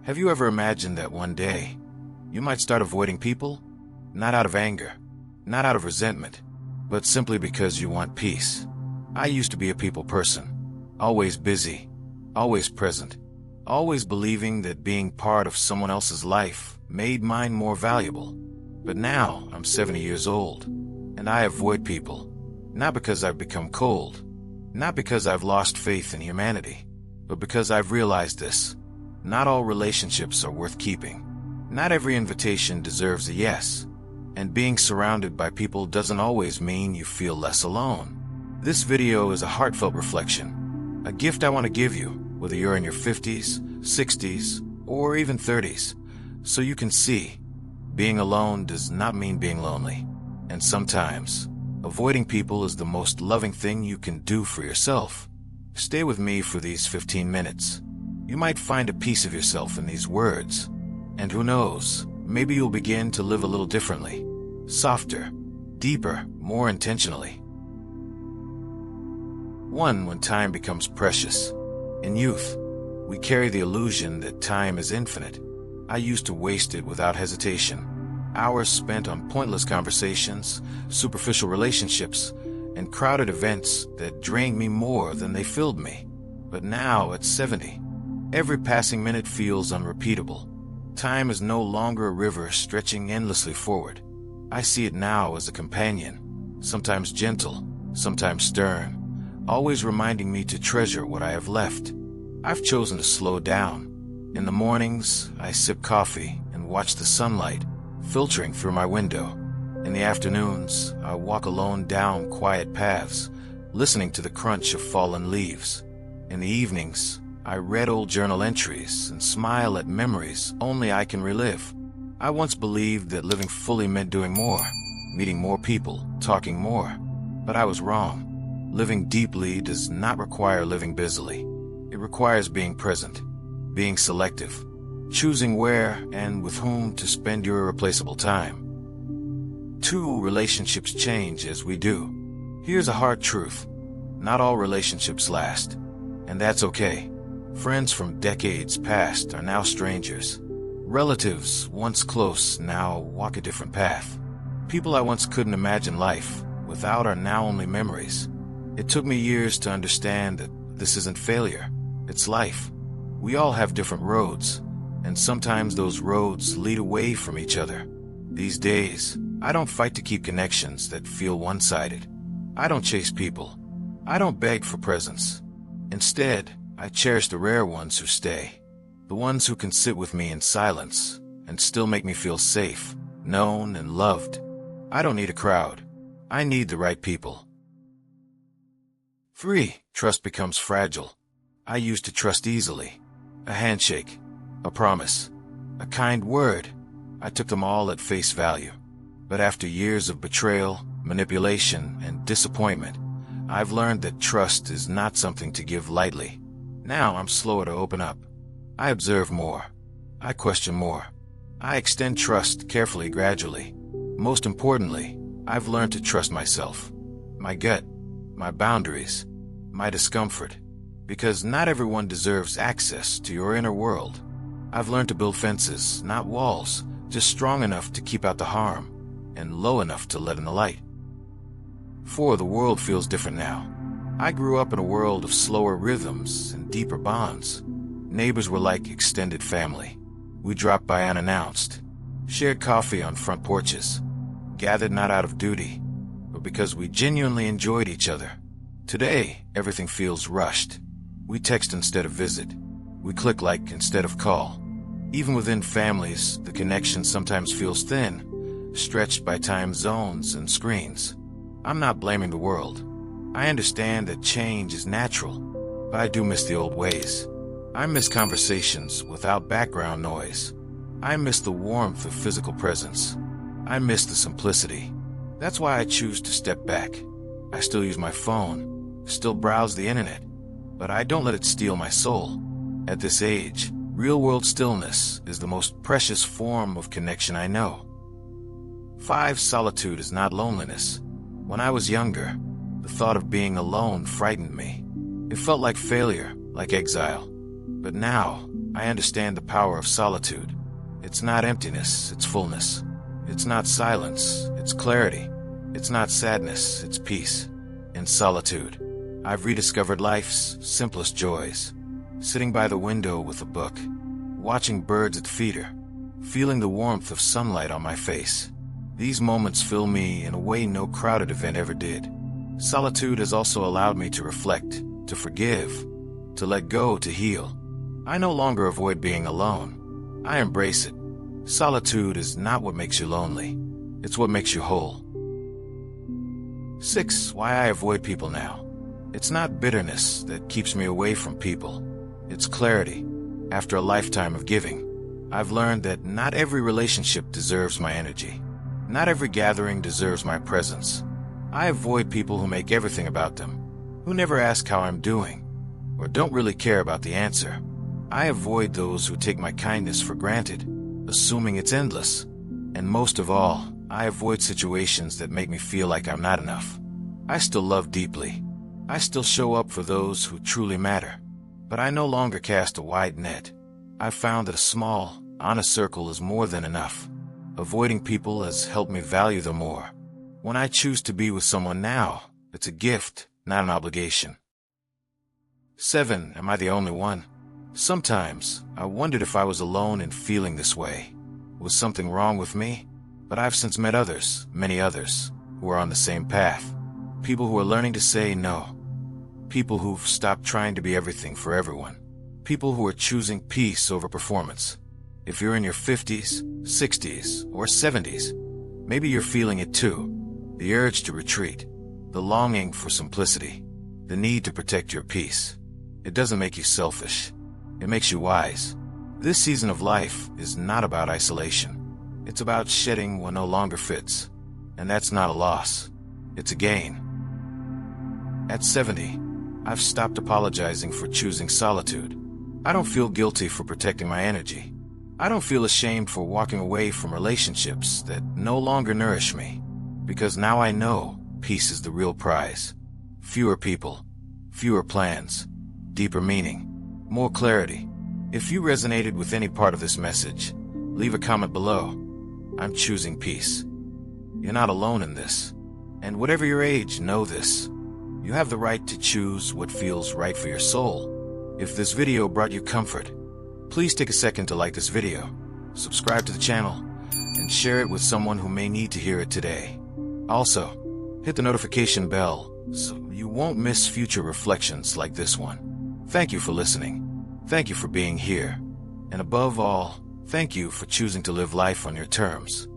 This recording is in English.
Have you ever imagined that one day you might start avoiding people? Not out of anger, not out of resentment, but simply because you want peace. I used to be a people person, always busy, always present, always believing that being part of someone else's life made mine more valuable. But now I'm 70 years old, and I avoid people, not because I've become cold, not because I've lost faith in humanity, but because I've realized this. Not all relationships are worth keeping. Not every invitation deserves a yes. And being surrounded by people doesn't always mean you feel less alone. This video is a heartfelt reflection, a gift I want to give you, whether you're in your 50s, 60s, or even 30s, so you can see being alone does not mean being lonely. And sometimes, avoiding people is the most loving thing you can do for yourself. Stay with me for these 15 minutes. You might find a piece of yourself in these words. And who knows, maybe you'll begin to live a little differently, softer, deeper, more intentionally. 1. When time becomes precious. In youth, we carry the illusion that time is infinite. I used to waste it without hesitation. Hours spent on pointless conversations, superficial relationships, and crowded events that drained me more than they filled me. But now, at 70, every passing minute feels unrepeatable. Time is no longer a river stretching endlessly forward. I see it now as a companion, sometimes gentle, sometimes stern, always reminding me to treasure what I have left. I've chosen to slow down. In the mornings, I sip coffee and watch the sunlight filtering through my window. In the afternoons, I walk alone down quiet paths, listening to the crunch of fallen leaves. In the evenings, I read old journal entries and smile at memories only I can relive. I once believed that living fully meant doing more, meeting more people, talking more. But I was wrong. Living deeply does not require living busily. It requires being present, being selective, choosing where and with whom to spend your irreplaceable time. 2. Relationships change as we do. Here's a hard truth. Not all relationships last, and that's okay. Friends from decades past are now strangers. Relatives, once close, now walk a different path. People I once couldn't imagine life without are now only memories. It took me years to understand that this isn't failure, it's life. We all have different roads, and sometimes those roads lead away from each other. These days, I don't fight to keep connections that feel one-sided. I don't chase people. I don't beg for presents. Instead, I cherish the rare ones who stay, the ones who can sit with me in silence and still make me feel safe, known, and loved. I don't need a crowd. I need the right people. 3. Trust becomes fragile. I used to trust easily. A handshake, a promise, a kind word. I took them all at face value. But after years of betrayal, manipulation, and disappointment, I've learned that trust is not something to give lightly. Now I'm slower to open up. I observe more. I question more. I extend trust carefully, gradually. Most importantly, I've learned to trust myself, my gut, my boundaries, my discomfort, because not everyone deserves access to your inner world. I've learned to build fences, not walls, just strong enough to keep out the harm and low enough to let in the light. 4. The world feels different now. I grew up in a world of slower rhythms and deeper bonds. Neighbors were like extended family. We dropped by unannounced, shared coffee on front porches, gathered not out of duty, but because we genuinely enjoyed each other. Today, everything feels rushed. We text instead of visit. We click like instead of call. Even within families, the connection sometimes feels thin, stretched by time zones and screens. I'm not blaming the world. I understand that change is natural, but I do miss the old ways. I miss conversations without background noise. I miss the warmth of physical presence. I miss the simplicity. That's why I choose to step back. I still use my phone, still browse the internet, but I don't let it steal my soul. At this age, real-world stillness is the most precious form of connection I know. 5. Solitude is not loneliness. When I was younger, the thought of being alone frightened me. It felt like failure, like exile. But now, I understand the power of solitude. It's not emptiness, it's fullness. It's not silence, it's clarity. It's not sadness, it's peace. In solitude, I've rediscovered life's simplest joys. Sitting by the window with a book, watching birds at feeder, feeling the warmth of sunlight on my face. These moments fill me in a way no crowded event ever did. Solitude has also allowed me to reflect, to forgive, to let go, to heal. I no longer avoid being alone. I embrace it. Solitude is not what makes you lonely. It's what makes you whole. 6. Why I avoid people now. It's not bitterness that keeps me away from people. It's clarity. After a lifetime of giving, I've learned that not every relationship deserves my energy. Not every gathering deserves my presence. I avoid people who make everything about them, who never ask how I'm doing, or don't really care about the answer. I avoid those who take my kindness for granted, assuming it's endless. And most of all, I avoid situations that make me feel like I'm not enough. I still love deeply. I still show up for those who truly matter. But I no longer cast a wide net. I've found that a small, honest circle is more than enough. Avoiding people has helped me value them more. When I choose to be with someone now, it's a gift, not an obligation. 7. Am I the only one? Sometimes, I wondered if I was alone in feeling this way. Was something wrong with me? But I've since met others, many others, who are on the same path. People who are learning to say no. People who've stopped trying to be everything for everyone. People who are choosing peace over performance. If you're in your 50s, 60s, or 70s, maybe you're feeling it too. The urge to retreat. The longing for simplicity. The need to protect your peace. It doesn't make you selfish. It makes you wise. This season of life is not about isolation. It's about shedding what no longer fits. And that's not a loss. It's a gain. At 70, I've stopped apologizing for choosing solitude. I don't feel guilty for protecting my energy. I don't feel ashamed for walking away from relationships that no longer nourish me. Because now I know peace is the real prize. Fewer people, fewer plans, deeper meaning, more clarity. If you resonated with any part of this message, leave a comment below. I'm choosing peace. You're not alone in this. And whatever your age, know this. You have the right to choose what feels right for your soul. If this video brought you comfort, please take a second to like this video, subscribe to the channel, and share it with someone who may need to hear it today. Also, hit the notification bell so you won't miss future reflections like this one. Thank you for listening. Thank you for being here. And above all, thank you for choosing to live life on your terms.